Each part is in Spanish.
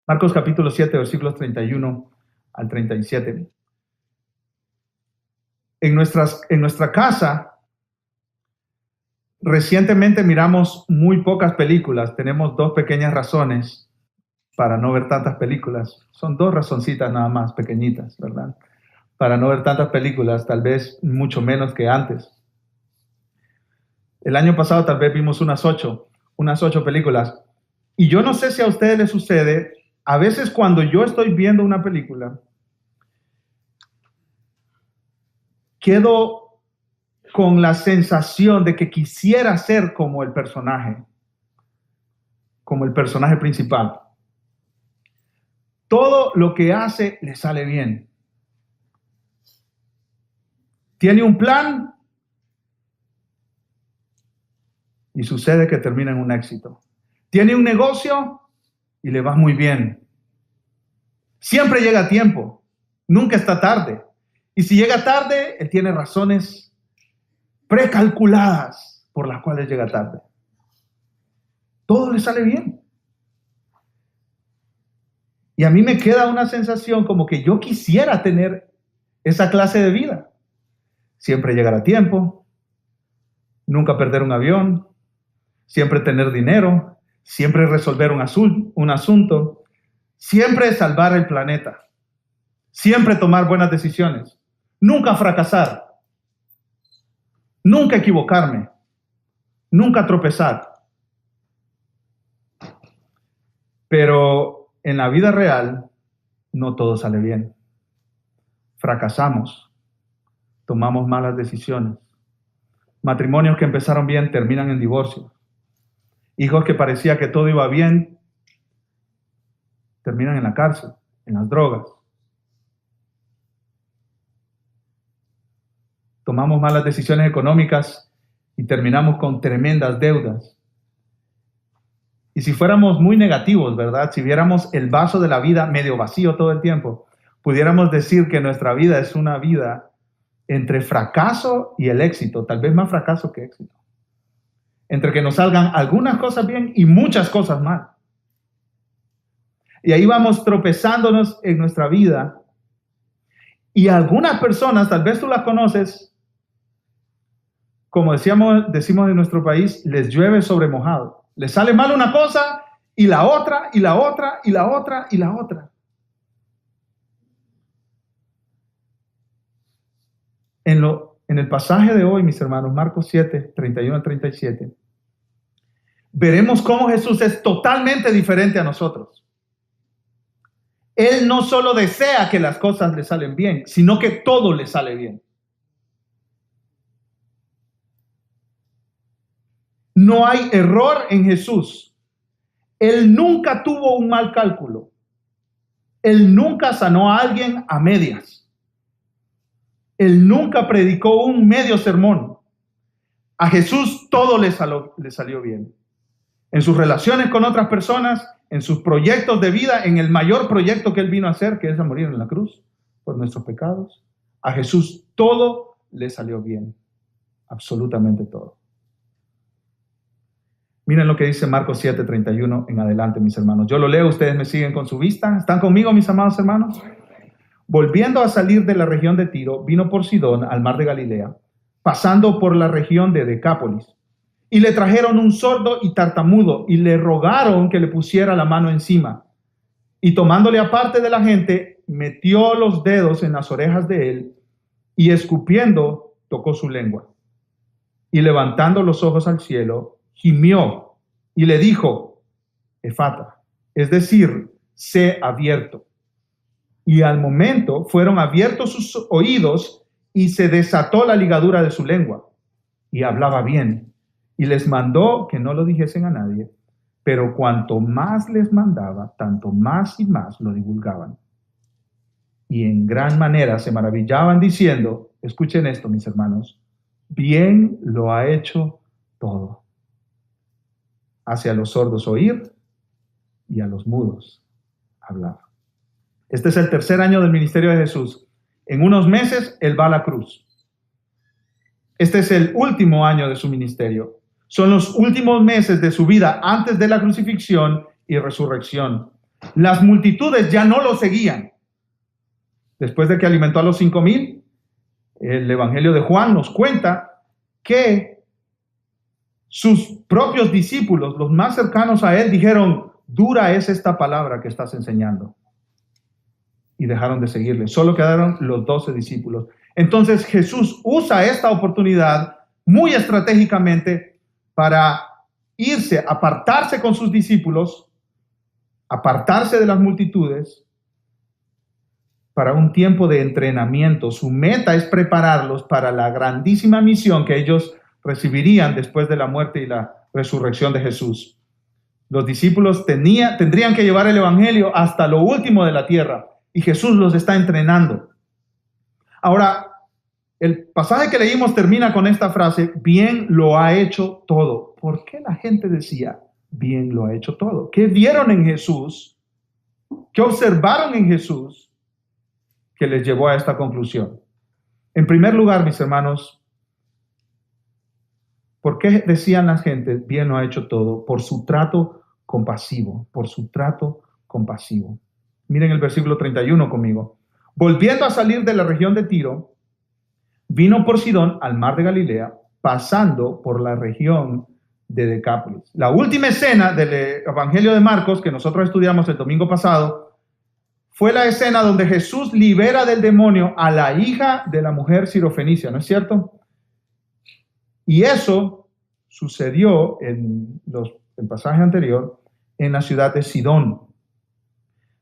Marcos capítulo 7, versículos 31 al 37. En nuestra casa, recientemente miramos muy pocas películas. Tenemos dos pequeñas razones para no ver tantas películas. Son dos razoncitas nada más, pequeñitas, ¿verdad? Para no ver tantas películas, tal vez mucho menos que antes. El año pasado tal vez vimos unas ocho películas. Y yo no sé si a ustedes les sucede, a veces cuando yo estoy viendo una película, quedo con la sensación de que quisiera ser como el personaje principal. Todo lo que hace le sale bien. Tiene un plan y sucede que termina en un éxito. Tiene un negocio y le va muy bien. Siempre llega a tiempo, nunca está tarde. Y si llega tarde, él tiene razones precalculadas por las cuales llega tarde. Todo le sale bien. Y a mí me queda una sensación como que yo quisiera tener esa clase de vida. Siempre llegar a tiempo, nunca perder un avión, siempre tener dinero, siempre resolver un asunto, siempre salvar el planeta, siempre tomar buenas decisiones, nunca fracasar, nunca equivocarme, nunca tropezar. Pero en la vida real no todo sale bien. Fracasamos, tomamos malas decisiones. Matrimonios que empezaron bien terminan en divorcio. Hijos que parecía que todo iba bien terminan en la cárcel, en las drogas. Tomamos malas decisiones económicas y terminamos con tremendas deudas. Y si fuéramos muy negativos, ¿verdad? Si viéramos el vaso de la vida medio vacío todo el tiempo, pudiéramos decir que nuestra vida es una vida entre fracaso y el éxito, tal vez más fracaso que éxito. Entre que nos salgan algunas cosas bien y muchas cosas mal. Y ahí vamos tropezándonos en nuestra vida. Y algunas personas, tal vez tú las conoces, como decimos en nuestro país, les llueve sobre mojado. Les sale mal una cosa y la otra, y la otra, y la otra, y la otra. En el pasaje de hoy, mis hermanos, Marcos 7, 31 al 37, veremos cómo Jesús es totalmente diferente a nosotros. Él no solo desea que las cosas le salen bien, sino que todo le sale bien. No hay error en Jesús. Él nunca tuvo un mal cálculo. Él nunca sanó a alguien a medias. Él nunca predicó un medio sermón. A Jesús todo le salió bien. En sus relaciones con otras personas, en sus proyectos de vida, en el mayor proyecto que Él vino a hacer, que es a morir en la cruz por nuestros pecados. A Jesús todo le salió bien. Absolutamente todo. Miren lo que dice Marcos 7, 31 en adelante, mis hermanos. Yo lo leo, ustedes me siguen con su vista. ¿Están conmigo, mis amados hermanos? Volviendo a salir de la región de Tiro, vino por Sidón al mar de Galilea, pasando por la región de Decápolis. Y le trajeron un sordo y tartamudo y le rogaron que le pusiera la mano encima. Y tomándole aparte de la gente, metió los dedos en las orejas de él y escupiendo tocó su lengua. Y levantando los ojos al cielo, gimió y le dijo, Efata, es decir, sé abierto. Y al momento fueron abiertos sus oídos y se desató la ligadura de su lengua. Y hablaba bien. Y les mandó que no lo dijesen a nadie, pero cuanto más les mandaba, tanto más y más lo divulgaban. Y en gran manera se maravillaban diciendo, escuchen esto, mis hermanos, bien lo ha hecho todo. Hace a los sordos oír y a los mudos hablar. Este es el tercer año del ministerio de Jesús. En unos meses, Él va a la cruz. Este es el último año de su ministerio. Son los últimos meses de su vida antes de la crucifixión y resurrección. Las multitudes ya no lo seguían. Después de que alimentó a los 5,000, el Evangelio de Juan nos cuenta que sus propios discípulos, los más cercanos a él, dijeron: dura es esta palabra que estás enseñando. Y dejaron de seguirle. Solo quedaron los 12 discípulos. Entonces Jesús usa esta oportunidad muy estratégicamente para irse, apartarse con sus discípulos, apartarse de las multitudes, para un tiempo de entrenamiento. Su meta es prepararlos para la grandísima misión que ellos recibirían después de la muerte y la resurrección de Jesús. Los discípulos tendrían que llevar el evangelio hasta lo último de la tierra, y Jesús los está entrenando. Ahora, el pasaje que leímos termina con esta frase: bien lo ha hecho todo. ¿Por qué la gente decía bien lo ha hecho todo? ¿Qué vieron en Jesús? ¿Qué observaron en Jesús que les llevó a esta conclusión? En primer lugar, mis hermanos, ¿por qué decían las gentes bien lo ha hecho todo? Por su trato compasivo, por su trato compasivo. Miren el versículo 31 conmigo. Volviendo a salir de la región de Tiro, vino por Sidón al mar de Galilea, pasando por la región de Decápolis. La última escena del Evangelio de Marcos, que nosotros estudiamos el domingo pasado, fue la escena donde Jesús libera del demonio a la hija de la mujer sirofenicia, ¿no es cierto? Y eso sucedió en el pasaje anterior en la ciudad de Sidón.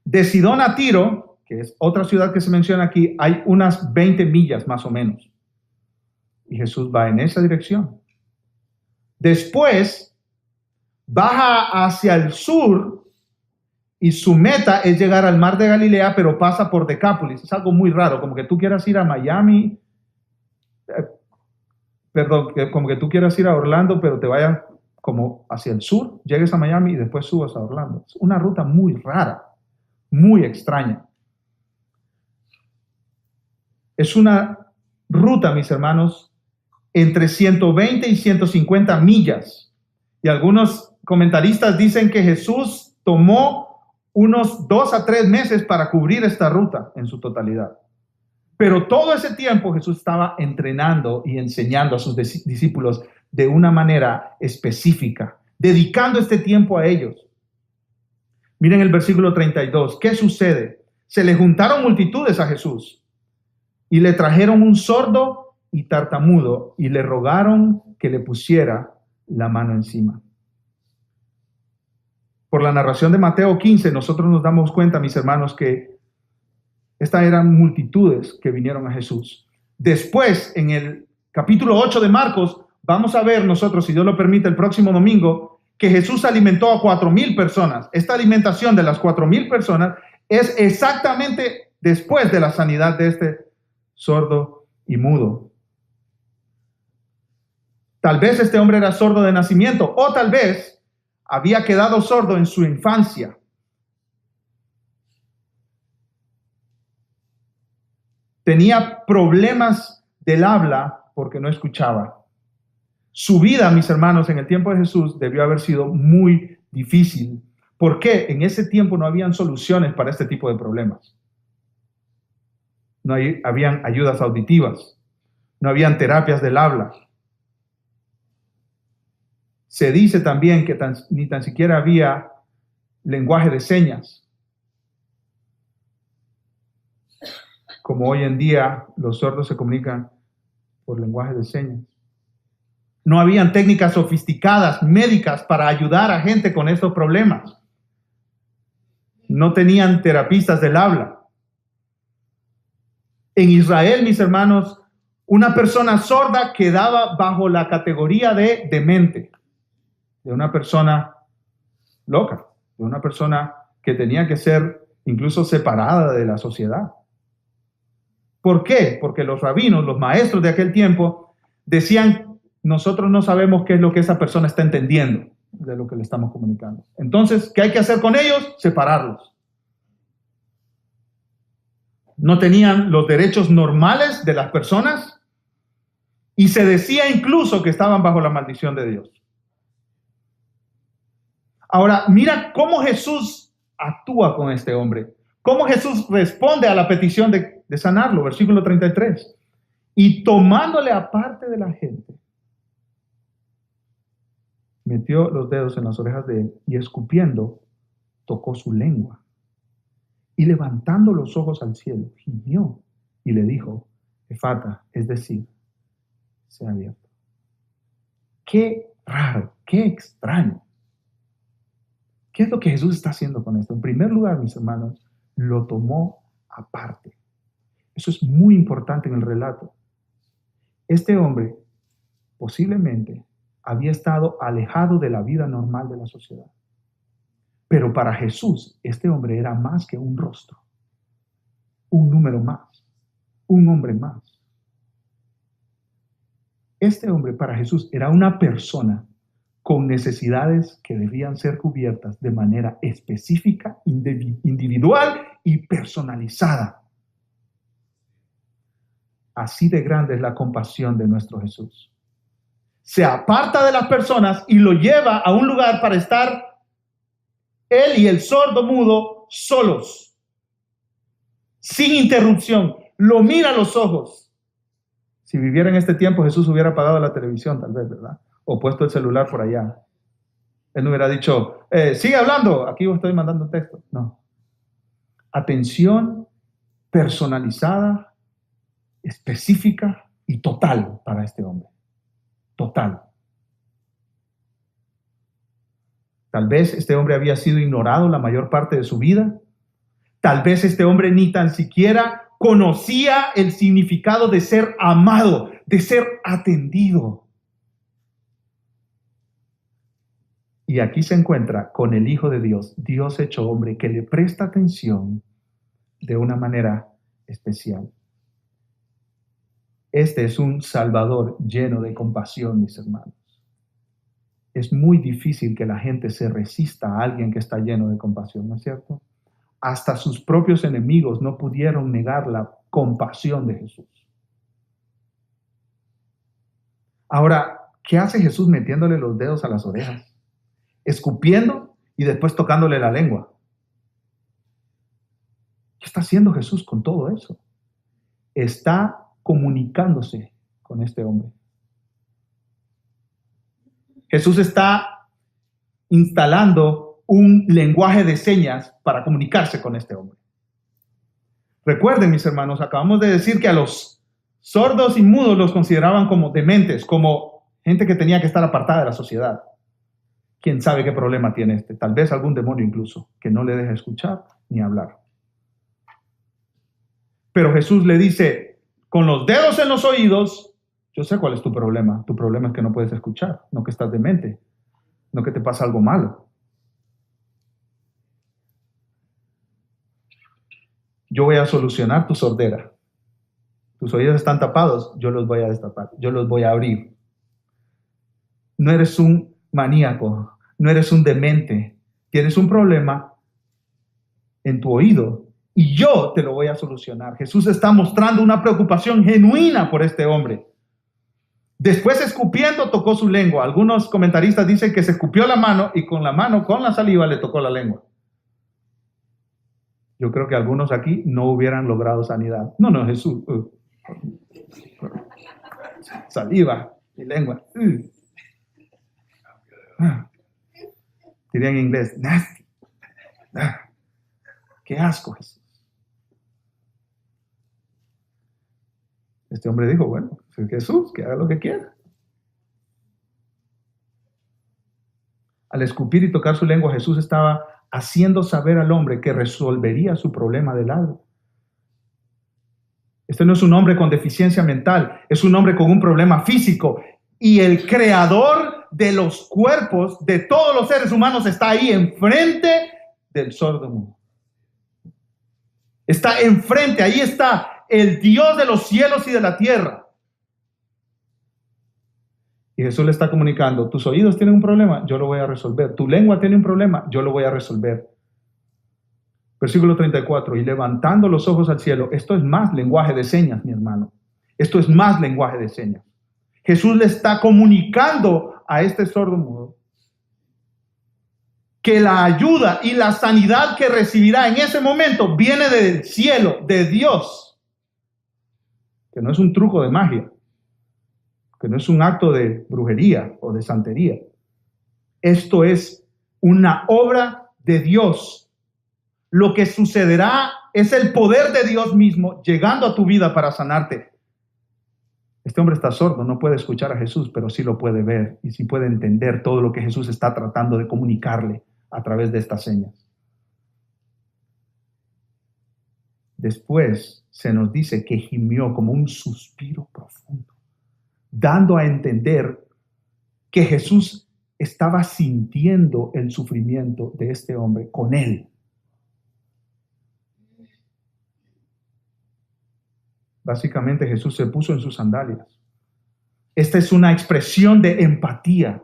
De Sidón a Tiro, que es otra ciudad que se menciona aquí, hay unas 20 millas más o menos. Y Jesús va en esa dirección. Después baja hacia el sur y su meta es llegar al mar de Galilea, pero pasa por Decápolis. Es algo muy raro, como que tú quieras ir a Miami, como que tú quieras ir a Orlando, pero te vayas como hacia el sur, llegues a Miami y después subas a Orlando. Es una ruta muy rara, muy extraña. Es una ruta, mis hermanos, entre 120 y 150 millas. Y algunos comentaristas dicen que Jesús tomó unos 2 a 3 meses para cubrir esta ruta en su totalidad. Pero todo ese tiempo Jesús estaba entrenando y enseñando a sus discípulos de una manera específica, dedicando este tiempo a ellos. Miren el versículo 32. ¿Qué sucede? Se le juntaron multitudes a Jesús y le trajeron un sordo y tartamudo y le rogaron que le pusiera la mano encima. Por la narración de Mateo 15, nosotros nos damos cuenta, mis hermanos, que estas eran multitudes que vinieron a Jesús. Después, en el capítulo 8 de Marcos, vamos a ver nosotros, si Dios lo permite, el próximo domingo, que Jesús alimentó a 4,000 personas. Esta alimentación de las 4,000 personas es exactamente después de la sanidad de este sordo y mudo. Tal vez este hombre era sordo de nacimiento, o tal vez había quedado sordo en su infancia. Tenía problemas del habla porque no escuchaba. Su vida, mis hermanos, en el tiempo de Jesús debió haber sido muy difícil. ¿Por qué? En ese tiempo no habían soluciones para este tipo de problemas. No habían ayudas auditivas. No habían terapias del habla. Se dice también que ni tan siquiera había lenguaje de señas. Como hoy en día los sordos se comunican por lenguaje de señas. No habían técnicas sofisticadas, médicas, para ayudar a gente con estos problemas. No tenían terapistas del habla. En Israel, mis hermanos, una persona sorda quedaba bajo la categoría de demente, de una persona loca, de una persona que tenía que ser incluso separada de la sociedad. ¿Por qué? Porque los rabinos, los maestros de aquel tiempo, decían: nosotros no sabemos qué es lo que esa persona está entendiendo de lo que le estamos comunicando. Entonces, ¿qué hay que hacer con ellos? Separarlos. No tenían los derechos normales de las personas y se decía incluso que estaban bajo la maldición de Dios. Ahora, mira cómo Jesús actúa con este hombre. ¿Cómo Jesús responde a la petición de sanarlo? Versículo 33. Y tomándole aparte de la gente, metió los dedos en las orejas de él y escupiendo, tocó su lengua. Y levantando los ojos al cielo, gimió y le dijo, Efata, es decir, sea abierto. Qué raro, qué extraño. ¿Qué es lo que Jesús está haciendo con esto? En primer lugar, mis hermanos, lo tomó aparte. Eso es muy importante en el relato. Este hombre posiblemente había estado alejado de la vida normal de la sociedad. Pero para Jesús, este hombre era más que un rostro, un número más, un hombre más. Este hombre para Jesús era una persona con necesidades que debían ser cubiertas de manera específica, individual y personalizada. Así de grande es la compasión de nuestro Jesús. Se aparta de las personas y lo lleva a un lugar para estar él y el sordo mudo solos, sin interrupción. Lo mira a los ojos. Si viviera en este tiempo, Jesús hubiera apagado la televisión, tal vez, ¿verdad? O puesto el celular por allá. Él no hubiera dicho, sigue hablando, aquí estoy mandando un texto. No. Atención personalizada, específica y total para este hombre. Total. Tal vez este hombre había sido ignorado la mayor parte de su vida. Tal vez este hombre ni tan siquiera conocía el significado de ser amado, de ser atendido. Y aquí se encuentra con el Hijo de Dios, Dios hecho hombre, que le presta atención de una manera especial. Este es un Salvador lleno de compasión, mis hermanos. Es muy difícil que la gente se resista a alguien que está lleno de compasión, ¿no es cierto? Hasta sus propios enemigos no pudieron negar la compasión de Jesús. Ahora, ¿qué hace Jesús metiéndole los dedos a las orejas? Escupiendo y después tocándole la lengua. ¿Qué está haciendo Jesús con todo eso? Está comunicándose con este hombre. Jesús está instalando un lenguaje de señas para comunicarse con este hombre. Recuerden, mis hermanos, acabamos de decir que a los sordos y mudos los consideraban como dementes, como gente que tenía que estar apartada de la sociedad. ¿Quién sabe qué problema tiene este? Tal vez algún demonio incluso, que no le deja escuchar ni hablar. Pero Jesús le dice, con los dedos en los oídos, yo sé cuál es tu problema. Tu problema es que no puedes escuchar, no que estás demente, no que te pasa algo malo. Yo voy a solucionar tu sordera. Tus oídos están tapados, yo los voy a destapar, yo los voy a abrir. No eres un maníaco, no eres un demente. Tienes un problema en tu oído y yo te lo voy a solucionar. Jesús está mostrando una preocupación genuina por este hombre. Después, escupiendo, tocó su lengua. Algunos comentaristas dicen que se escupió la mano y con la saliva, le tocó la lengua. Yo creo que algunos aquí no hubieran logrado sanidad. No, Jesús. Saliva y lengua. Diría en inglés, nasty. Qué asco, Jesús. Este hombre dijo, bueno, Jesús, que haga lo que quiera. Al escupir y tocar su lengua, Jesús estaba haciendo saber al hombre que resolvería su problema del alma. Este no es un hombre con deficiencia mental, es un hombre con un problema físico. Y el creador de los cuerpos de todos los seres humanos está ahí enfrente del sordo mudo. Está enfrente, ahí está el Dios de los cielos y de la tierra. Y Jesús le está comunicando, tus oídos tienen un problema, yo lo voy a resolver. Tu lengua tiene un problema, yo lo voy a resolver. Versículo 34, y levantando los ojos al cielo, esto es más lenguaje de señas, mi hermano. Esto es más lenguaje de señas. Jesús le está comunicando a este sordo mudo que la ayuda y la sanidad que recibirá en ese momento viene del cielo, de Dios, que no es un truco de magia, que no es un acto de brujería o de santería. Esto es una obra de Dios. Lo que sucederá es el poder de Dios mismo llegando a tu vida para sanarte. Este hombre está sordo, no puede escuchar a Jesús, pero sí lo puede ver y sí puede entender todo lo que Jesús está tratando de comunicarle a través de estas señas. Después se nos dice que gimió como un suspiro profundo, dando a entender que Jesús estaba sintiendo el sufrimiento de este hombre con él. Básicamente Jesús se puso en sus sandalias. Esta es una expresión de empatía.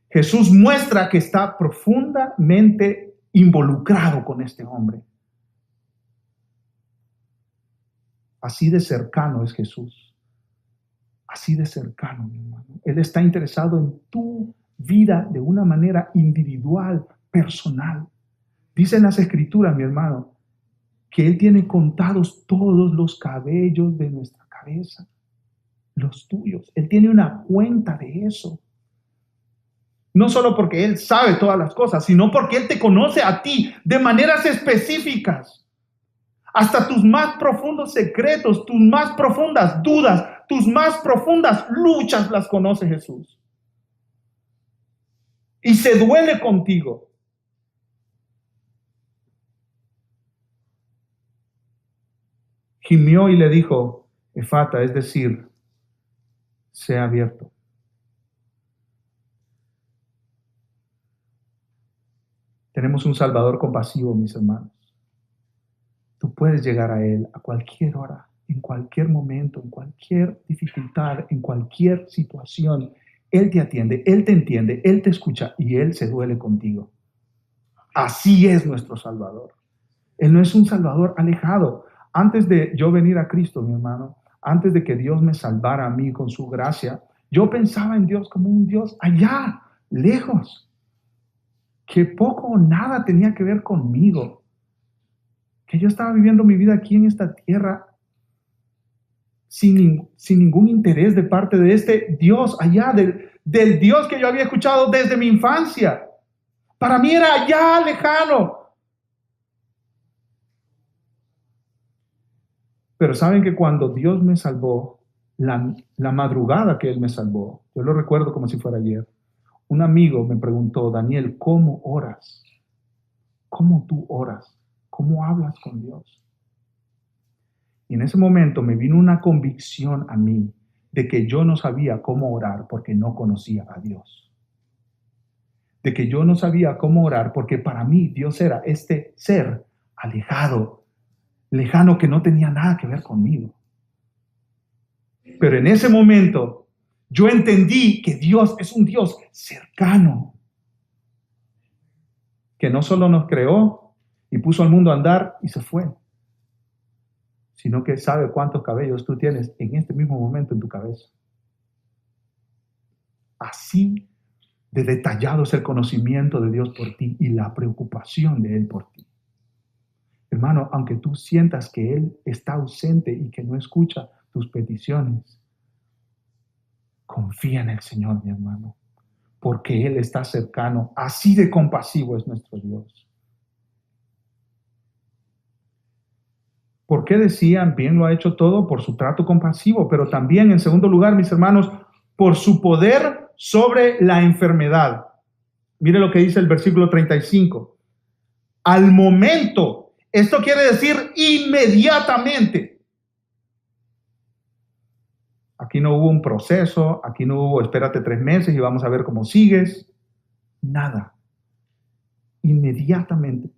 Jesús muestra que está profundamente involucrado con este hombre. Así de cercano es Jesús. Así de cercano, mi hermano. Él está interesado en tu vida de una manera individual, personal. Dicen las Escrituras, mi hermano, que Él tiene contados todos los cabellos de nuestra cabeza, los tuyos. Él tiene una cuenta de eso. No solo porque Él sabe todas las cosas, sino porque Él te conoce a ti de maneras específicas. Hasta tus más profundos secretos, tus más profundas dudas, tus más profundas luchas las conoce Jesús. Y se duele contigo. Gimió y le dijo, Efata, es decir, sea abierto. Tenemos un Salvador compasivo, mis hermanos. Tú puedes llegar a Él a cualquier hora, en cualquier momento, en cualquier dificultad, en cualquier situación. Él te atiende, Él te entiende, Él te escucha y Él se duele contigo. Así es nuestro Salvador. Él no es un Salvador alejado. Antes de yo venir a Cristo, mi hermano, antes de que Dios me salvara a mí con su gracia, yo pensaba en Dios como un Dios allá, lejos, que poco o nada tenía que ver conmigo, que yo estaba viviendo mi vida aquí en esta tierra sin ningún interés de parte de este Dios allá, del Dios que yo había escuchado desde mi infancia. Para mí era allá lejano. Pero saben que cuando Dios me salvó, la madrugada que Él me salvó, yo lo recuerdo como si fuera ayer, un amigo me preguntó, Daniel, ¿cómo oras? ¿Cómo tú oras? ¿Cómo hablas con Dios? Y en ese momento me vino una convicción a mí de que yo no sabía cómo orar porque no conocía a Dios. De que yo no sabía cómo orar porque para mí Dios era este ser alejado, lejano, que no tenía nada que ver conmigo. Pero en ese momento yo entendí que Dios es un Dios cercano, que no solo nos creó y puso al mundo a andar y se fue, sino que sabe cuántos cabellos tú tienes en este mismo momento en tu cabeza. Así de detallado es el conocimiento de Dios por ti y la preocupación de Él por ti. Hermano, aunque tú sientas que Él está ausente y que no escucha tus peticiones, confía en el Señor, mi hermano, porque Él está cercano. Así de compasivo es nuestro Dios. ¿Por qué decían, bien lo ha hecho todo? Por su trato compasivo, pero también, en segundo lugar, mis hermanos, por su poder sobre la enfermedad. Mire lo que dice el versículo 35. Al momento, esto quiere decir inmediatamente. Aquí no hubo un proceso, aquí no hubo espérate 3 meses y vamos a ver cómo sigues. Nada. Inmediatamente,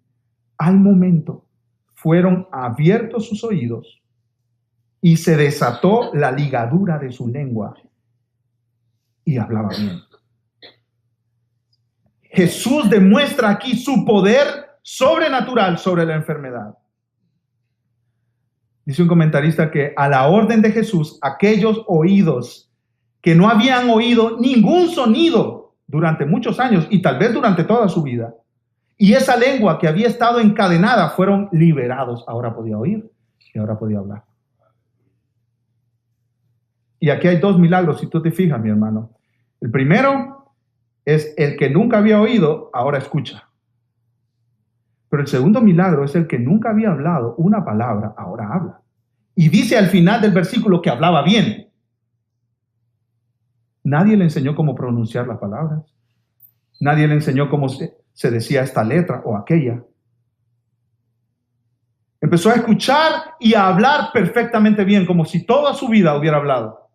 al momento, fueron abiertos sus oídos y se desató la ligadura de su lengua y hablaba bien. Jesús demuestra aquí su poder sobrenatural sobre la enfermedad. Dice un comentarista que a la orden de Jesús, aquellos oídos que no habían oído ningún sonido durante muchos años y tal vez durante toda su vida, Y esa lengua que había estado encadenada fueron liberados. Ahora podía oír y ahora podía hablar. Y aquí hay dos milagros, si tú te fijas, mi hermano. El primero es el que nunca había oído, ahora escucha. Pero el segundo milagro es el que nunca había hablado una palabra, ahora habla. Y dice al final del versículo que hablaba bien. Nadie le enseñó cómo pronunciar las palabras. Nadie le enseñó cómo se decía esta letra o aquella. Empezó a escuchar y a hablar perfectamente bien, como si toda su vida hubiera hablado.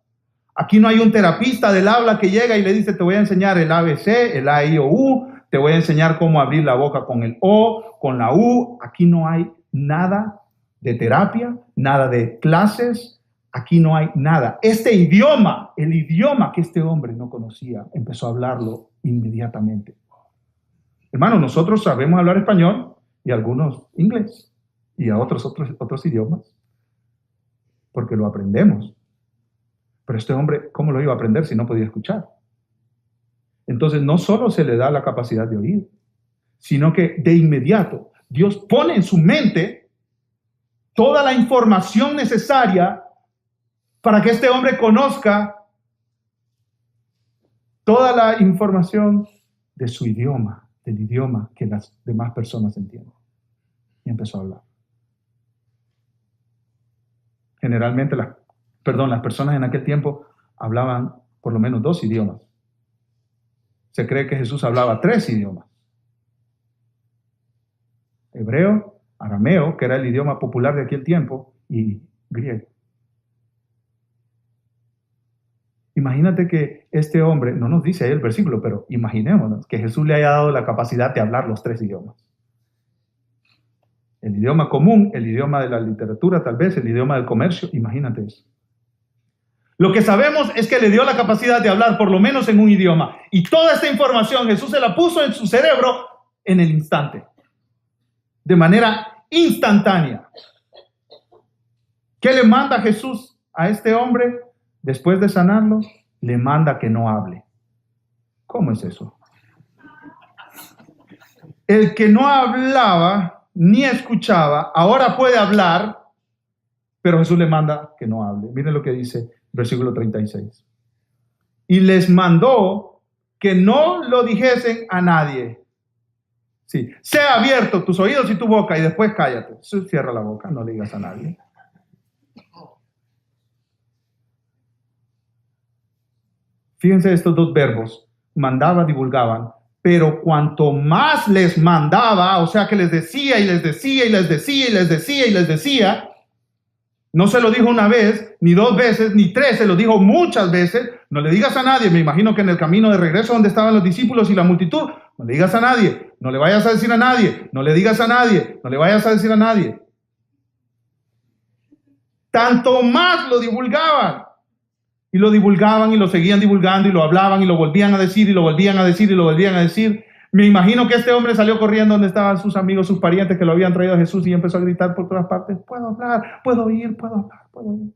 Aquí no hay un terapista del habla que llega y le dice, te voy a enseñar el ABC, el A, I, O, U, te voy a enseñar cómo abrir la boca con el O, con la U. Aquí no hay nada de terapia, nada de clases, aquí no hay nada. Este idioma, el idioma que este hombre no conocía, empezó a hablarlo inmediatamente. Hermano, nosotros sabemos hablar español y algunos inglés y a otros idiomas, porque lo aprendemos. Pero este hombre, ¿cómo lo iba a aprender si no podía escuchar? Entonces, no solo se le da la capacidad de oír, sino que de inmediato Dios pone en su mente toda la información necesaria para que este hombre conozca toda la información de su idioma, del idioma que las demás personas entienden. Y empezó a hablar. Generalmente las personas en aquel tiempo hablaban por lo menos 2 idiomas. Se cree que Jesús hablaba 3 idiomas. Hebreo, arameo, que era el idioma popular de aquel tiempo, y griego. Imagínate que este hombre, no nos dice ahí el versículo, pero imaginémonos que Jesús le haya dado la capacidad de hablar los 3 idiomas. El idioma común, el idioma de la literatura tal vez, el idioma del comercio, imagínate eso. Lo que sabemos es que le dio la capacidad de hablar por lo menos en un idioma. Y toda esta información Jesús se la puso en su cerebro en el instante. De manera instantánea. ¿Qué le manda Jesús a este hombre después de sanarlo? Le manda que no hable. ¿Cómo es eso? El que no hablaba ni escuchaba, ahora puede hablar, pero Jesús le manda que no hable. Miren lo que dice versículo 36. Y les mandó que no lo dijesen a nadie. Sí, sea abierto tus oídos y tu boca y después cállate. Cierra la boca, no le digas a nadie. Fíjense estos 2 verbos, mandaba, divulgaban, pero cuanto más les mandaba, o sea que les decía y les decía y les decía y les decía y les decía, no se lo dijo una vez, ni 2 veces, ni 3, se lo dijo muchas veces, no le digas a nadie, me imagino que en el camino de regreso donde estaban los discípulos y la multitud, no le digas a nadie, no le vayas a decir a nadie, no le digas a nadie, no le vayas a decir a nadie. Tanto más lo divulgaban. Y lo divulgaban y lo seguían divulgando y lo hablaban y lo volvían a decir y lo volvían a decir y lo volvían a decir. Me imagino que este hombre salió corriendo donde estaban sus amigos, sus parientes que lo habían traído a Jesús y empezó a gritar por todas partes, puedo hablar, puedo oír, puedo hablar, puedo oír.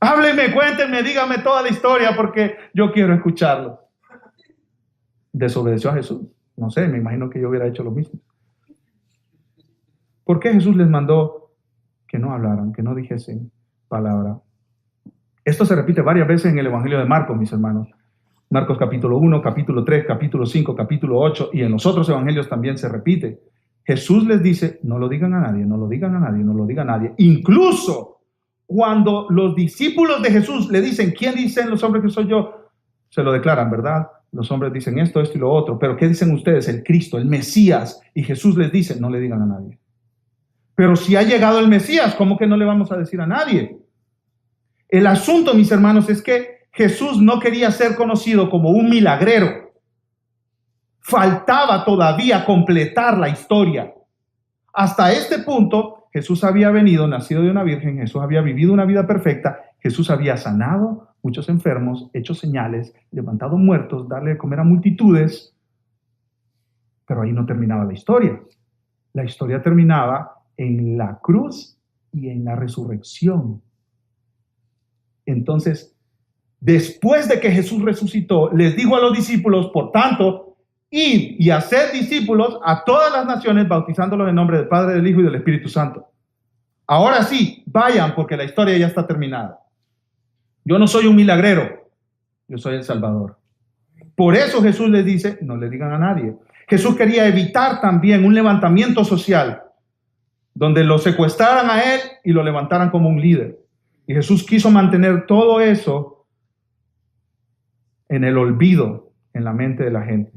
Háblenme, cuéntenme, díganme toda la historia porque yo quiero escucharlo. Desobedeció a Jesús. No sé, me imagino que yo hubiera hecho lo mismo. ¿Por qué Jesús les mandó que no hablaran, que no dijesen palabra? Esto se repite varias veces en el Evangelio de Marcos, mis hermanos. Marcos capítulo 1, capítulo 3, capítulo 5, capítulo 8 y en los otros evangelios también se repite. Jesús les dice, no lo digan a nadie, no lo digan a nadie, no lo digan a nadie. Incluso cuando los discípulos de Jesús le dicen, ¿quién dicen los hombres que soy yo? Se lo declaran, ¿verdad? Los hombres dicen esto, esto y lo otro. Pero ¿qué dicen ustedes? El Cristo, el Mesías. Y Jesús les dice, no le digan a nadie. Pero si ha llegado el Mesías, ¿cómo que no le vamos a decir a nadie? El asunto, mis hermanos, es que Jesús no quería ser conocido como un milagrero. Faltaba todavía completar la historia. Hasta este punto, Jesús había venido, nacido de una virgen, Jesús había vivido una vida perfecta, Jesús había sanado muchos enfermos, hecho señales, levantado muertos, darle de comer a multitudes, pero ahí no terminaba la historia. La historia terminaba en la cruz y en la resurrección. Entonces, después de que Jesús resucitó, les dijo a los discípulos, por tanto, id y haced discípulos a todas las naciones, bautizándolos en nombre del Padre, del Hijo y del Espíritu Santo. Ahora sí, vayan, porque la historia ya está terminada. Yo no soy un milagrero, yo soy el Salvador. Por eso Jesús les dice, no le digan a nadie. Jesús quería evitar también un levantamiento social, donde lo secuestraran a él y lo levantaran como un líder. Y Jesús quiso mantener todo eso en el olvido, en la mente de la gente.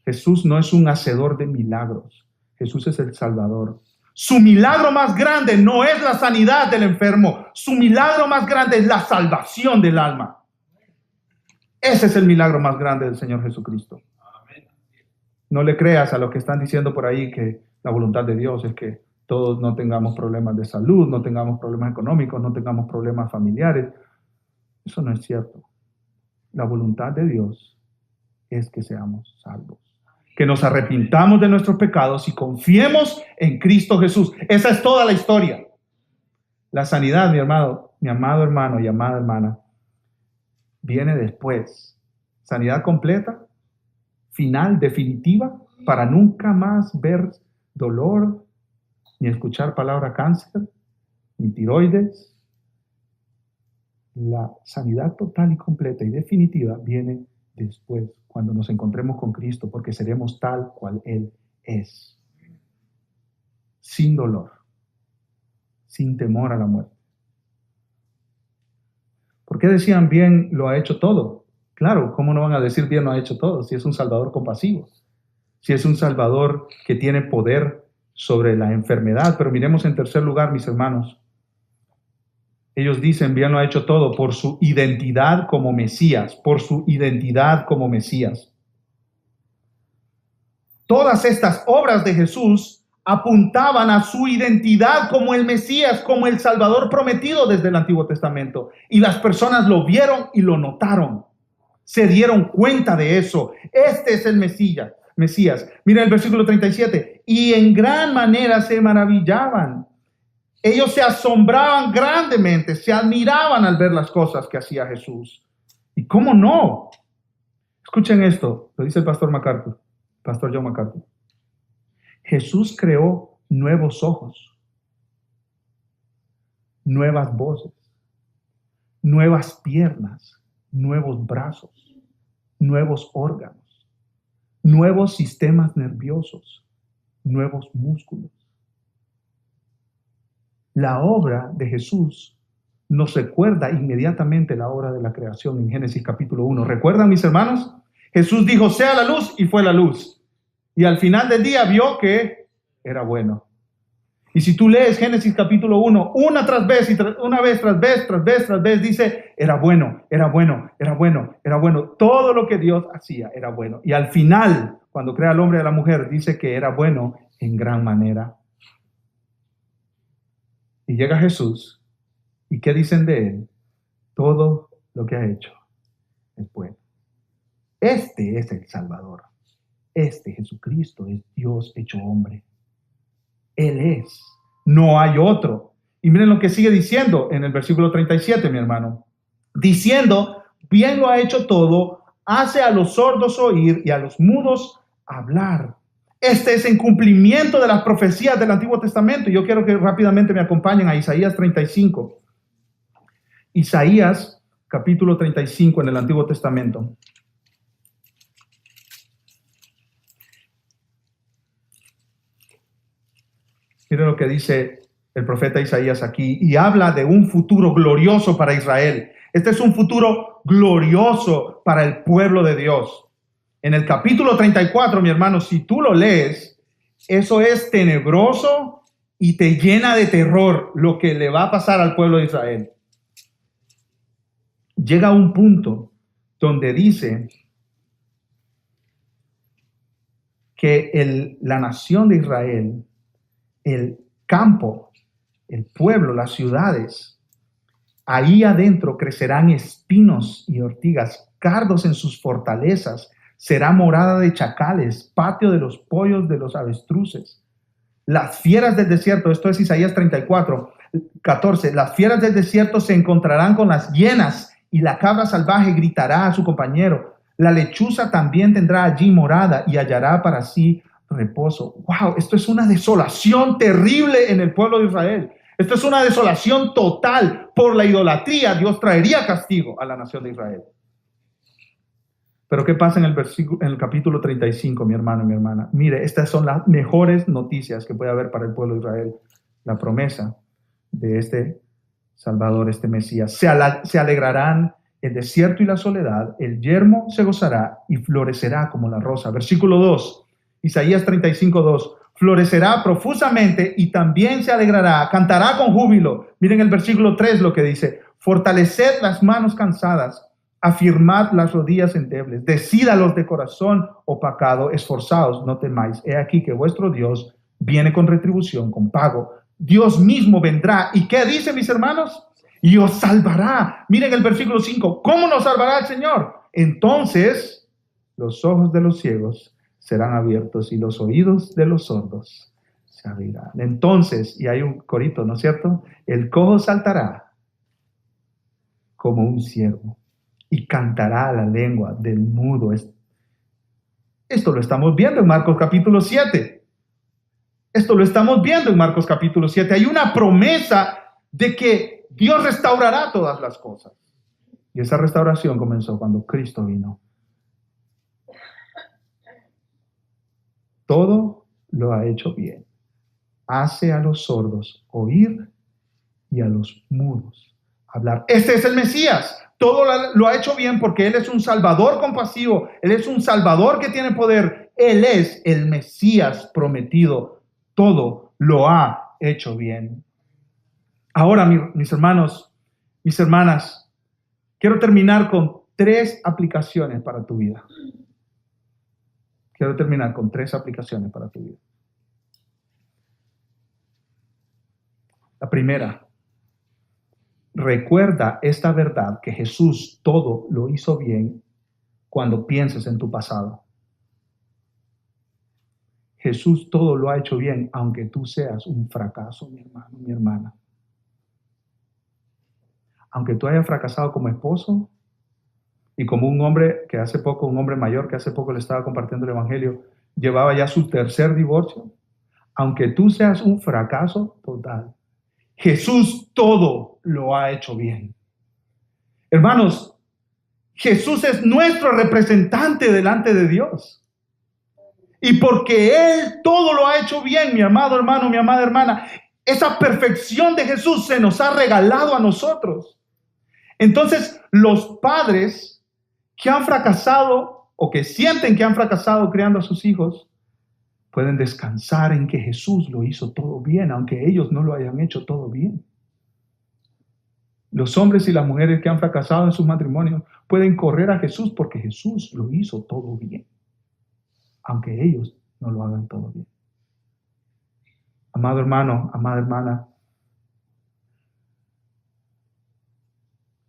Jesús no es un hacedor de milagros. Jesús es el Salvador. Su milagro más grande no es la sanidad del enfermo. Su milagro más grande es la salvación del alma. Ese es el milagro más grande del Señor Jesucristo. No le creas a lo que están diciendo por ahí que la voluntad de Dios es que todos no tengamos problemas de salud, no tengamos problemas económicos, no tengamos problemas familiares. Eso no es cierto. La voluntad de Dios es que seamos salvos, que nos arrepintamos de nuestros pecados y confiemos en Cristo Jesús. Esa es toda la historia. La sanidad, mi amado hermano y amada hermana, viene después. Sanidad completa, final, definitiva, para nunca más ver dolor, ni escuchar palabra cáncer, ni tiroides. La sanidad total y completa y definitiva viene después, cuando nos encontremos con Cristo, porque seremos tal cual Él es. Sin dolor, sin temor a la muerte. ¿Por qué decían bien lo ha hecho todo? Claro, ¿cómo no van a decir bien lo ha hecho todo si es un Salvador compasivo? Si es un Salvador que tiene poder sobre la enfermedad. Pero miremos en tercer lugar, mis hermanos. Ellos dicen bien lo ha hecho todo por su identidad como Mesías, por su identidad como Mesías. Todas estas obras de Jesús apuntaban a su identidad como el Mesías, como el Salvador prometido desde el Antiguo Testamento. Y las personas lo vieron y lo notaron. Se dieron cuenta de eso. Este es el Mesías. Mira el versículo 37. Y en gran manera se maravillaban. Ellos se asombraban grandemente, se admiraban al ver las cosas que hacía Jesús. ¿Y cómo no? Escuchen esto, lo dice el pastor John MacArthur. Jesús creó nuevos ojos, nuevas voces, nuevas piernas, nuevos brazos, nuevos órganos, nuevos sistemas nerviosos, nuevos músculos. La obra de Jesús nos recuerda inmediatamente la obra de la creación en Génesis capítulo 1. ¿Recuerdan, mis hermanos? Jesús dijo, sea la luz, y fue la luz. Y al final del día vio que era bueno. Y si tú lees Génesis capítulo 1, una vez tras vez, dice, era bueno. Todo lo que Dios hacía era bueno. Y al final, cuando crea al hombre y a la mujer, dice que era bueno en gran manera. Y llega Jesús, ¿y qué dicen de él? Todo lo que ha hecho es bueno. Este es el Salvador. Este Jesucristo es Dios hecho hombre. Él es. No hay otro. Y miren lo que sigue diciendo en el versículo 37, mi hermano. Diciendo, bien lo ha hecho todo, hace a los sordos oír y a los mudos hablar. Este es en cumplimiento de las profecías del Antiguo Testamento. Yo quiero que rápidamente me acompañen a Isaías 35. Isaías, capítulo 35 en el Antiguo Testamento. Miren lo que dice el profeta Isaías aquí. Y habla de un futuro glorioso para Israel. Este es un futuro glorioso para el pueblo de Dios. En el capítulo 34, mi hermano, si tú lo lees, eso es tenebroso y te llena de terror lo que le va a pasar al pueblo de Israel. Llega a un punto donde dice que la nación de Israel, el campo, el pueblo, las ciudades, ahí adentro crecerán espinos y ortigas, cardos en sus fortalezas. Será morada de chacales, patio de los pollos de los avestruces. Las fieras del desierto, esto es Isaías 34, 14. Las fieras del desierto se encontrarán con las hienas y la cabra salvaje gritará a su compañero. La lechuza también tendrá allí morada y hallará para sí reposo. Wow, esto es una desolación terrible en el pueblo de Israel. Esto es una desolación total. Por la idolatría, Dios traería castigo a la nación de Israel. Pero ¿qué pasa en el capítulo 35, mi hermano y mi hermana? Mire, estas son las mejores noticias que puede haber para el pueblo de Israel. La promesa de este Salvador, este Mesías. Se alegrarán el desierto y la soledad, el yermo se gozará y florecerá como la rosa. Versículo 2, Isaías 35:2. Florecerá profusamente y también se alegrará, cantará con júbilo. Miren el versículo 3 lo que dice: fortaleced las manos cansadas, afirmad las rodillas endebles, decid a los de corazón opacado, esforzaos, no temáis. He aquí que vuestro Dios viene con retribución, con pago. Dios mismo vendrá. ¿Y qué dice, mis hermanos? Y os salvará. Miren el versículo 5. ¿Cómo nos salvará el Señor? Entonces los ojos de los ciegos serán abiertos y los oídos de los sordos se abrirán. Entonces, y hay un corito, ¿no es cierto? El cojo saltará como un ciervo y cantará la lengua del mudo. Esto lo estamos viendo en Marcos capítulo 7. Esto lo estamos viendo en Marcos capítulo 7. Hay una promesa de que Dios restaurará todas las cosas. Y esa restauración comenzó cuando Cristo vino. Todo lo ha hecho bien. Hace a los sordos oír y a los mudos hablar. Este es el Mesías. Todo lo ha hecho bien porque Él es un Salvador compasivo. Él es un Salvador que tiene poder. Él es el Mesías prometido. Todo lo ha hecho bien. Ahora, mis hermanos, mis hermanas, quiero terminar con 3 aplicaciones para tu vida. Quiero terminar con 3 aplicaciones para tu vida. La primera, recuerda esta verdad que Jesús todo lo hizo bien cuando pienses en tu pasado. Jesús todo lo ha hecho bien, aunque tú seas un fracaso, mi hermano, mi hermana. Aunque tú hayas fracasado como esposo y como un hombre un hombre mayor que hace poco le estaba compartiendo el evangelio, llevaba ya su 3er divorcio. Aunque tú seas un fracaso total, Jesús todo lo ha hecho bien. Hermanos, Jesús es nuestro representante delante de Dios. Y porque Él todo lo ha hecho bien, mi amado hermano, mi amada hermana, esa perfección de Jesús se nos ha regalado a nosotros. Entonces, los padres que han fracasado o que sienten que han fracasado criando a sus hijos, pueden descansar en que Jesús lo hizo todo bien, aunque ellos no lo hayan hecho todo bien. Los hombres y las mujeres que han fracasado en sus matrimonios pueden correr a Jesús porque Jesús lo hizo todo bien, aunque ellos no lo hagan todo bien. Amado hermano, amada hermana,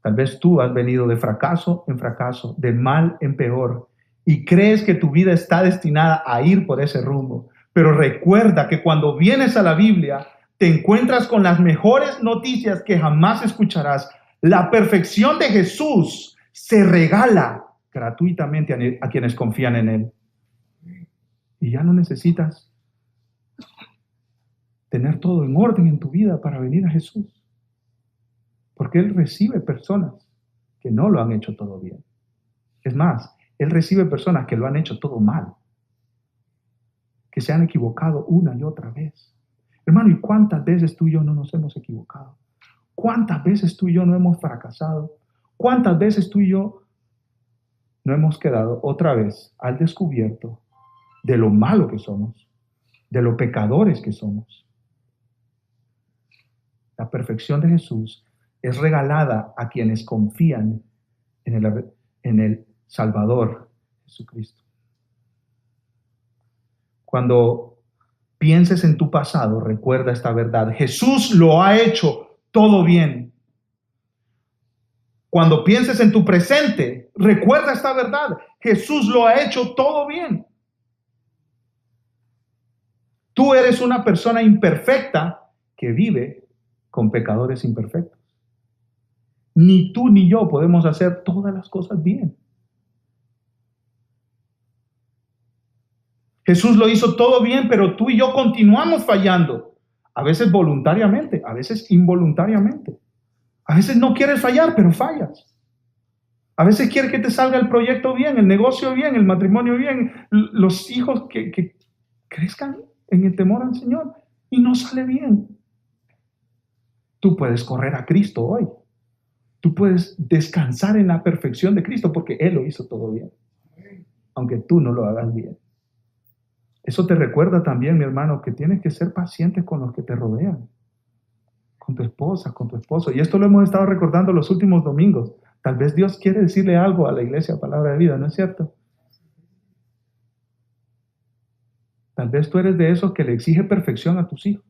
tal vez tú has venido de fracaso en fracaso, de mal en peor, y crees que tu vida está destinada a ir por ese rumbo. Pero recuerda que cuando vienes a la Biblia, te encuentras con las mejores noticias que jamás escucharás. La perfección de Jesús se regala gratuitamente a quienes confían en Él. Y ya no necesitas tener todo en orden en tu vida para venir a Jesús. Porque Él recibe personas que no lo han hecho todo bien. Es más, Él recibe personas que lo han hecho todo mal, que se han equivocado una y otra vez. Hermano, ¿y cuántas veces tú y yo no nos hemos equivocado? ¿Cuántas veces tú y yo no hemos fracasado? ¿Cuántas veces tú y yo no hemos quedado otra vez al descubierto de lo malo que somos, de lo pecadores que somos? La perfección de Jesús es regalada a quienes confían en el Salvador Jesucristo. Cuando pienses en tu pasado, recuerda esta verdad. Jesús lo ha hecho todo bien. Cuando pienses en tu presente, recuerda esta verdad. Jesús lo ha hecho todo bien. Tú eres una persona imperfecta que vive con pecadores imperfectos. Ni tú ni yo podemos hacer todas las cosas bien. Jesús lo hizo todo bien, pero tú y yo continuamos fallando. A veces voluntariamente, a veces involuntariamente. A veces no quieres fallar, pero fallas. A veces quieres que te salga el proyecto bien, el negocio bien, el matrimonio bien, los hijos que crezcan en el temor al Señor y no sale bien. Tú puedes correr a Cristo hoy. Tú puedes descansar en la perfección de Cristo porque Él lo hizo todo bien, aunque tú no lo hagas bien. Eso te recuerda también, mi hermano, que tienes que ser paciente con los que te rodean, con tu esposa, con tu esposo. Y esto lo hemos estado recordando los últimos domingos. Tal vez Dios quiere decirle algo a la iglesia Palabra de Vida, ¿no es cierto? Tal vez tú eres de esos que le exige perfección a tus hijos.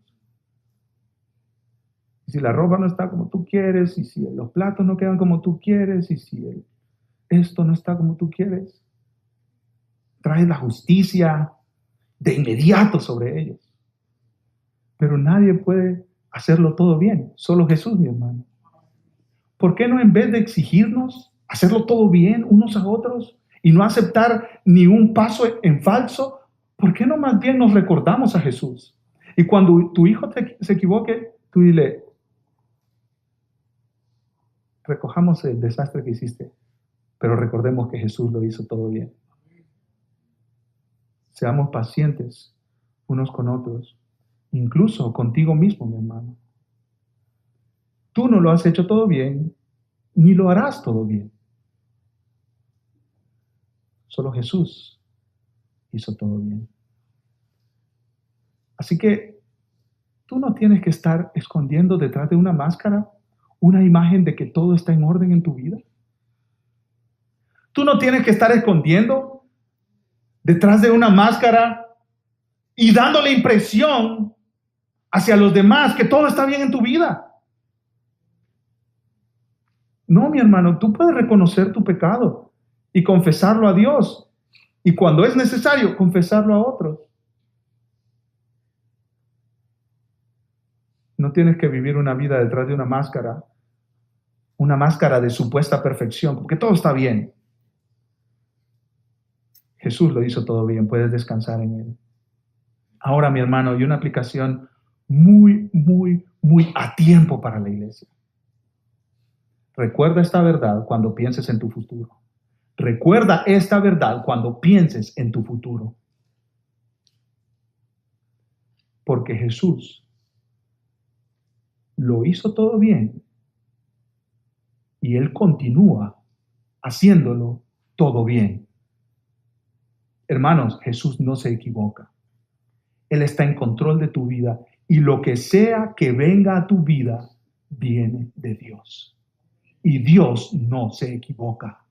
Y si la ropa no está como tú quieres, y si los platos no quedan como tú quieres, y si esto no está como tú quieres, traes la justicia de inmediato sobre ellos. Pero nadie puede hacerlo todo bien, solo Jesús, mi hermano. ¿Por qué no, en vez de exigirnos hacerlo todo bien unos a otros y no aceptar ni un paso en falso, por qué no más bien nos recordamos a Jesús? Y cuando tu hijo se equivoque, tú dile, recojamos el desastre que hiciste, pero recordemos que Jesús lo hizo todo bien. Seamos pacientes unos con otros, incluso contigo mismo, mi hermano. Tú no lo has hecho todo bien, ni lo harás todo bien. Solo Jesús hizo todo bien. Así que tú no tienes que estar escondiendo detrás de una máscara una imagen de que todo está en orden en tu vida. Tú no tienes que estar escondiendo detrás de una máscara y dando la impresión hacia los demás que todo está bien en tu vida. No, mi hermano, tú puedes reconocer tu pecado y confesarlo a Dios. Y cuando es necesario, confesarlo a otros. No tienes que vivir una vida detrás de una máscara de supuesta perfección, porque todo está bien. Jesús lo hizo todo bien, puedes descansar en Él. Ahora, mi hermano, hay una aplicación muy, muy, muy a tiempo para la iglesia. Recuerda esta verdad cuando pienses en tu futuro. Recuerda esta verdad cuando pienses en tu futuro. Porque Jesús lo hizo todo bien y Él continúa haciéndolo todo bien. Hermanos, Jesús no se equivoca. Él está en control de tu vida y lo que sea que venga a tu vida viene de Dios. Y Dios no se equivoca.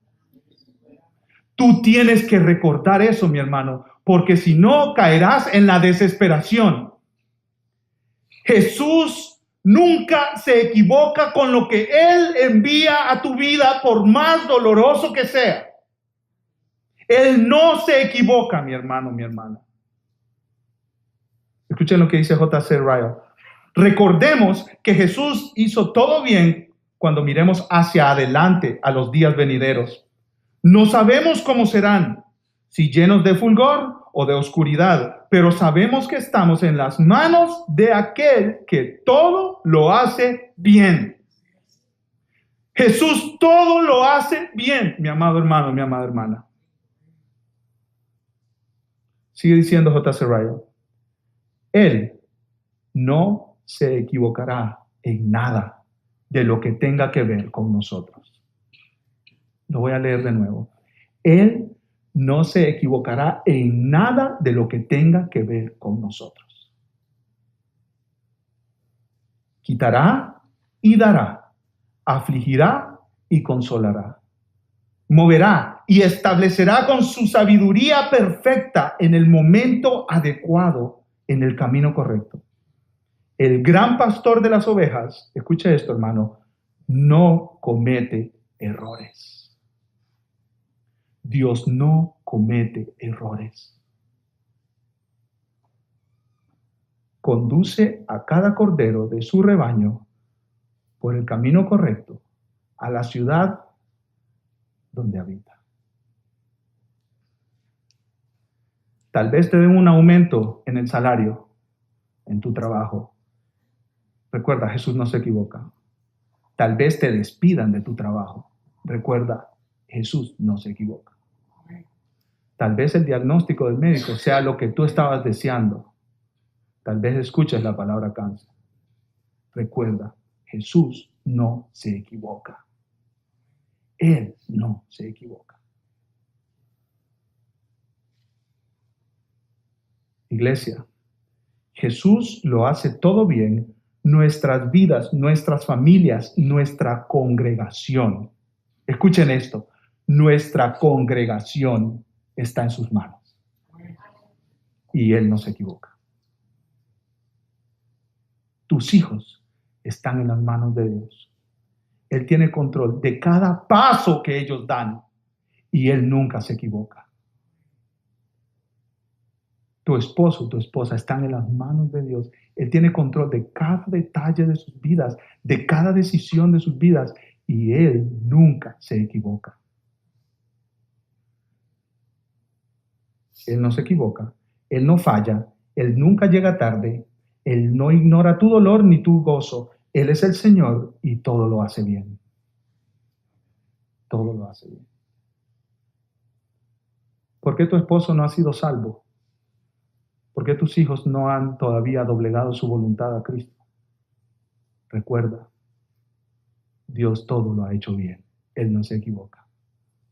Tú tienes que recordar eso, mi hermano, porque si no caerás en la desesperación. Jesús nunca se equivoca con lo que Él envía a tu vida, por más doloroso que sea. Él no se equivoca, mi hermano, mi hermana. Escuchen lo que dice J.C. Ryle. Recordemos que Jesús hizo todo bien cuando miremos hacia adelante a los días venideros. No sabemos cómo serán, si llenos de fulgor o de oscuridad, pero sabemos que estamos en las manos de aquel que todo lo hace bien. Jesús todo lo hace bien, mi amado hermano, mi amada hermana. Sigue diciendo J.C. Ryle. Él no se equivocará en nada de lo que tenga que ver con nosotros. Lo voy a leer de nuevo. Él no se equivocará en nada de lo que tenga que ver con nosotros. Quitará y dará, afligirá y consolará. Moverá y establecerá con su sabiduría perfecta en el momento adecuado, en el camino correcto. El gran pastor de las ovejas, escucha esto, hermano, no comete errores. Dios no comete errores. Conduce a cada cordero de su rebaño por el camino correcto a la ciudad donde habita. Tal vez te den un aumento en el salario, en tu trabajo. Recuerda, Jesús no se equivoca. Tal vez te despidan de tu trabajo. Recuerda, Jesús no se equivoca. Tal vez el diagnóstico del médico sea lo que tú estabas deseando. Tal vez escuches la palabra cáncer. Recuerda, Jesús no se equivoca. Él no se equivoca. Iglesia, Jesús lo hace todo bien. Nuestras vidas, nuestras familias, nuestra congregación. Escuchen esto. Nuestra congregación está en sus manos. Y Él no se equivoca. Tus hijos están en las manos de Dios. Él tiene control de cada paso que ellos dan. Y Él nunca se equivoca. Tu esposo, tu esposa están en las manos de Dios. Él tiene control de cada detalle de sus vidas, de cada decisión de sus vidas, y Él nunca se equivoca. Él no se equivoca, Él no falla, Él nunca llega tarde, Él no ignora tu dolor ni tu gozo. Él es el Señor y todo lo hace bien. Todo lo hace bien. ¿Por qué tu esposo no ha sido salvo? ¿Por qué tus hijos no han todavía doblegado su voluntad a Cristo? Recuerda, Dios todo lo ha hecho bien. Él no se equivoca.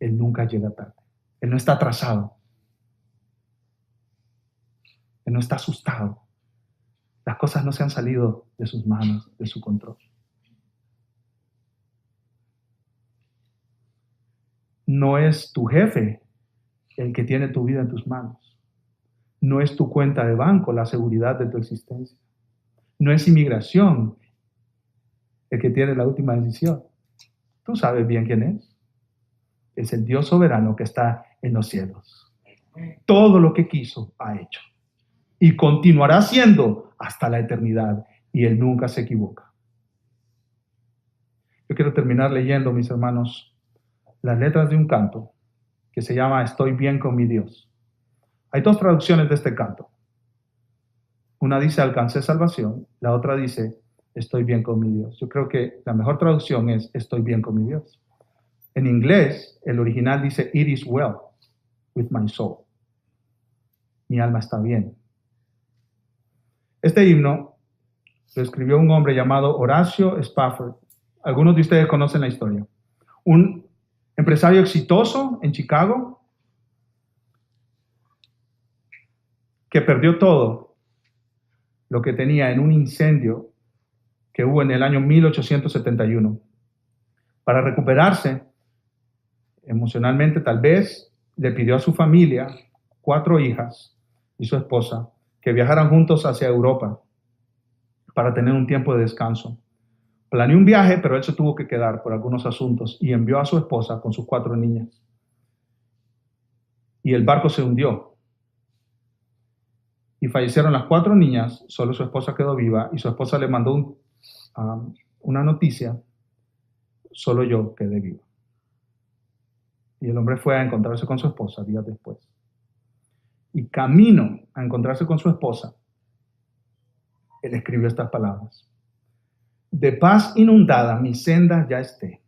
Él nunca llega tarde. Él no está atrasado. Él no está asustado. Las cosas no se han salido de sus manos, de su control. No es tu jefe el que tiene tu vida en tus manos. No es tu cuenta de banco la seguridad de tu existencia. No es inmigración el que tiene la última decisión. Tú sabes bien quién es. Es el Dios soberano que está en los cielos. Todo lo que quiso ha hecho. Y continuará siendo hasta la eternidad. Y Él nunca se equivoca. Yo quiero terminar leyendo, mis hermanos, las letras de un canto que se llama Estoy bien con mi Dios. Hay dos traducciones de este canto. Una dice alcancé salvación, la otra dice estoy bien con mi Dios. Yo creo que la mejor traducción es estoy bien con mi Dios. En inglés, el original dice it is well with my soul. Mi alma está bien. Este himno lo escribió un hombre llamado Horacio Spafford. Algunos de ustedes conocen la historia. Un empresario exitoso en Chicago que perdió todo lo que tenía en un incendio que hubo en el año 1871. Para recuperarse emocionalmente, tal vez, le pidió a su familia, 4 hijas y su esposa, que viajaran juntos hacia Europa para tener un tiempo de descanso. Planeó un viaje, pero él se tuvo que quedar por algunos asuntos y envió a su esposa con sus 4 niñas. Y el barco se hundió. Y fallecieron las 4 niñas, solo su esposa quedó viva y su esposa le mandó una noticia: solo yo quedé vivo. Y el hombre fue a encontrarse con su esposa días después. Y camino a encontrarse con su esposa, él escribió estas palabras: de paz inundada mi senda ya esté,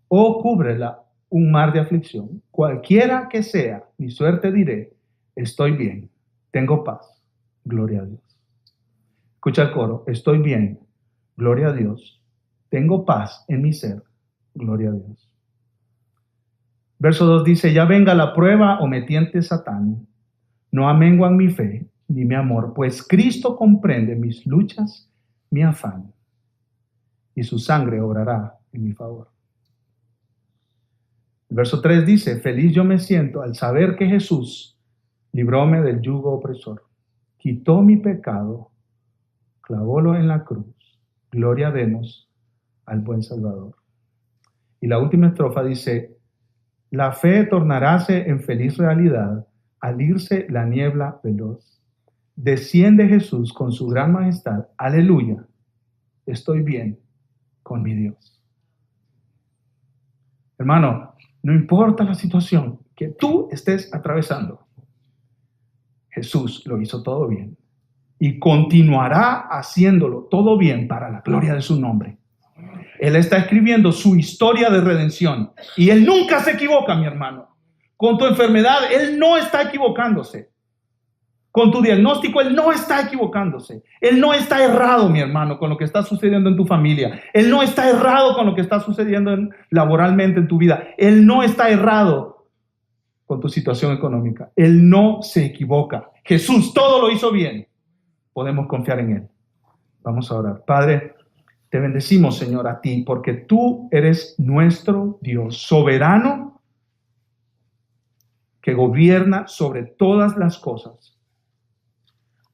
oh cúbrela un mar de aflicción, cualquiera que sea mi suerte diré, estoy bien, tengo paz, gloria a Dios. Escucha el coro: estoy bien, gloria a Dios, tengo paz en mi ser, gloria a Dios. Verso 2 dice: ya venga la prueba o me tiente Satán, no amenguan mi fe ni mi amor, pues Cristo comprende mis luchas, mi afán, y su sangre obrará en mi favor. El verso 3 dice: feliz yo me siento al saber que Jesús libróme del yugo opresor, quitó mi pecado, clavólo en la cruz, gloria demos al buen Salvador. Y la última estrofa dice: la fe tornaráse en feliz realidad al irse la niebla veloz. Desciende Jesús con su gran majestad. Aleluya. Estoy bien con mi Dios. Hermano, no importa la situación que tú estés atravesando. Jesús lo hizo todo bien y continuará haciéndolo todo bien para la gloria de su nombre. Él está escribiendo su historia de redención y Él nunca se equivoca, mi hermano. Con tu enfermedad, Él no está equivocándose. Con tu diagnóstico, Él no está equivocándose. Él no está errado, mi hermano, con lo que está sucediendo en tu familia. Él no está errado con lo que está sucediendo laboralmente en tu vida. Él no está errado con tu situación económica. Él no se equivoca. Jesús todo lo hizo bien. Podemos confiar en Él. Vamos a orar. Padre, te bendecimos, Señor, a ti, porque tú eres nuestro Dios soberano que gobierna sobre todas las cosas.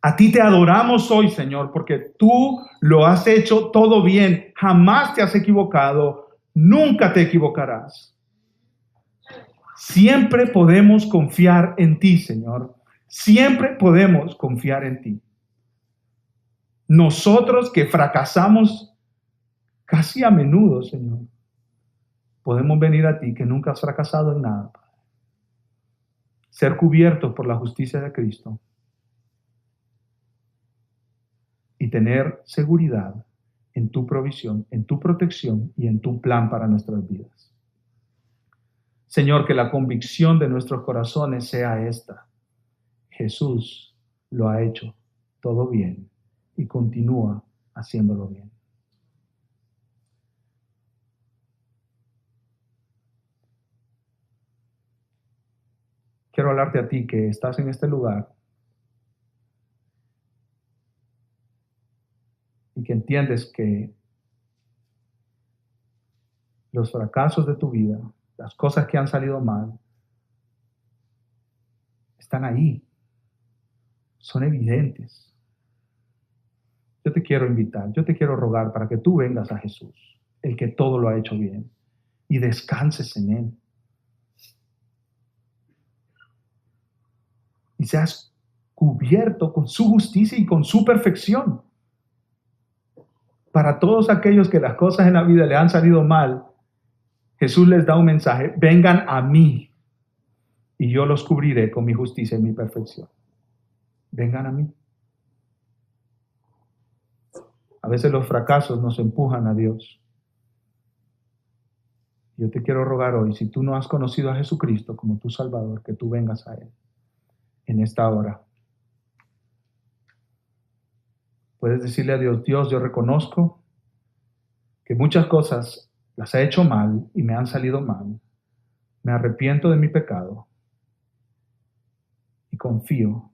A ti te adoramos hoy, Señor, porque tú lo has hecho todo bien. Jamás te has equivocado. Nunca te equivocarás. Siempre podemos confiar en ti, Señor. Siempre podemos confiar en ti. Nosotros que fracasamos casi a menudo, Señor, podemos venir a ti que nunca has fracasado en nada. Ser cubiertos por la justicia de Cristo y tener seguridad en tu provisión, en tu protección y en tu plan para nuestras vidas. Señor, que la convicción de nuestros corazones sea esta: Jesús lo ha hecho todo bien y continúa haciéndolo bien. Quiero hablarte a ti que estás en este lugar y que entiendes que los fracasos de tu vida, las cosas que han salido mal, están ahí, son evidentes. Yo te quiero invitar, yo te quiero rogar para que tú vengas a Jesús, el que todo lo ha hecho bien, y descanses en Él. Y seas cubierto con su justicia y con su perfección. Para todos aquellos que las cosas en la vida le han salido mal, Jesús les da un mensaje: vengan a mí y yo los cubriré con mi justicia y mi perfección. Vengan a mí. A veces los fracasos nos empujan a Dios. Yo te quiero rogar hoy, si tú no has conocido a Jesucristo como tu Salvador, que tú vengas a Él en esta hora. Puedes decirle a Dios: Dios, yo reconozco que muchas cosas las he hecho mal y me han salido mal. Me arrepiento de mi pecado y confío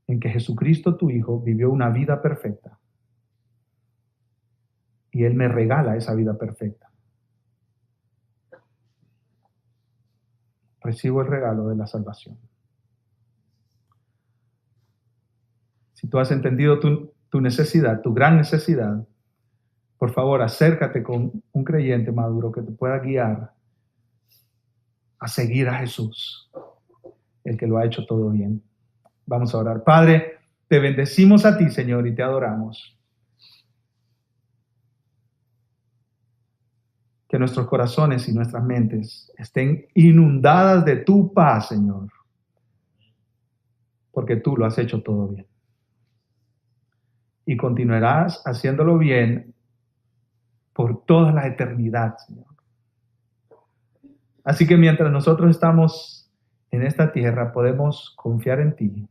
en que Jesucristo, tu Hijo, vivió una vida perfecta y Él me regala esa vida perfecta. Recibo el regalo de la salvación. Si tú has entendido tu necesidad, tu gran necesidad, por favor, acércate con un creyente maduro que te pueda guiar a seguir a Jesús, el que lo ha hecho todo bien. Vamos a orar. Padre, te bendecimos a ti, Señor, y te adoramos. Que nuestros corazones y nuestras mentes estén inundadas de tu paz, Señor, porque tú lo has hecho todo bien. Y continuarás haciéndolo bien por toda la eternidad, Señor. Así que mientras nosotros estamos en esta tierra, podemos confiar en ti.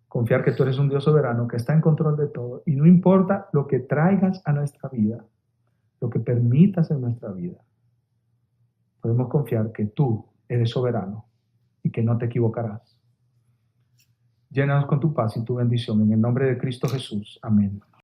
Confiar que tú eres un Dios soberano que está en control de todo. Y no importa lo que traigas a nuestra vida, lo que permitas en nuestra vida, podemos confiar que tú eres soberano y que no te equivocarás. Llénanos con tu paz y tu bendición. En el nombre de Cristo Jesús. Amén.